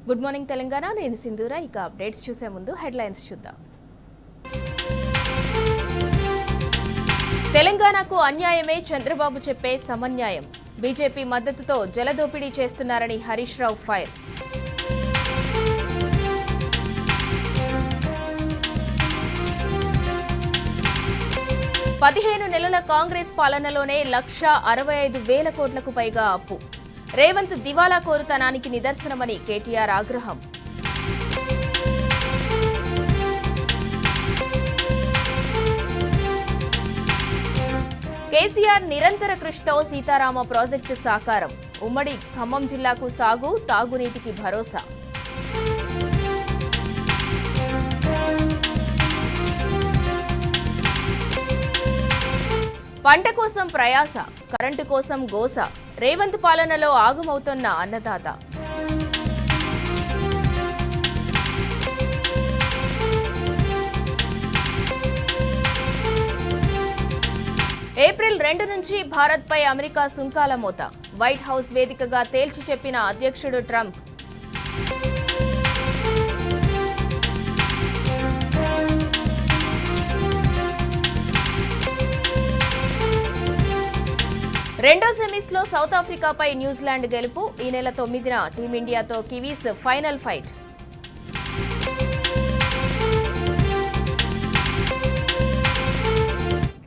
Good morning Telangana, నేను సింధూర. ఇక అప్డేట్స్ చూసే ముందు హెడ్లైన్స్ చూద్దాం. తెలంగాణకు అన్యాయమే చంద్రబాబు చెప్పే సమన్యాయం. బీజేపీ మద్దతుతో జలదోపిడీ చేస్తున్నారని హరీష్ రావు ఫైర్. పదిహేను నెలల కాంగ్రెస్ పాలనలోనే 1,65,000 కోట్లకు పైగా అప్పు. రేవంత్ దివాలా కోరుతనానికి నిదర్శనమని కేటీఆర్ ఆగ్రహం. కేసీఆర్ నిరంతర కృషితో సీతారామ ప్రాజెక్టు సాకారం. ఉమ్మడి ఖమ్మం జిల్లాకు సాగు, తాగునీటికి భరోసా. పంట కోసం ప్రయాస, కరెంటు కోసం గోస. రేవంత్ పాలనలో ఆగమవుతున్న అన్నదాత. ఏప్రిల్ 2 నుంచి భారత్పై అమెరికా సుంకాల మోత. వైట్ హౌస్ వేదికగా తేల్చి చెప్పిన అధ్యక్షుడు ట్రంప్. రెండో సెమీస్లో సౌత్ ఆఫ్రికాపై న్యూజిలాండ్ గెలుపు. ఈ నెల 9న టీమిండియాతో కివీస్ ఫైనల్ ఫైట్.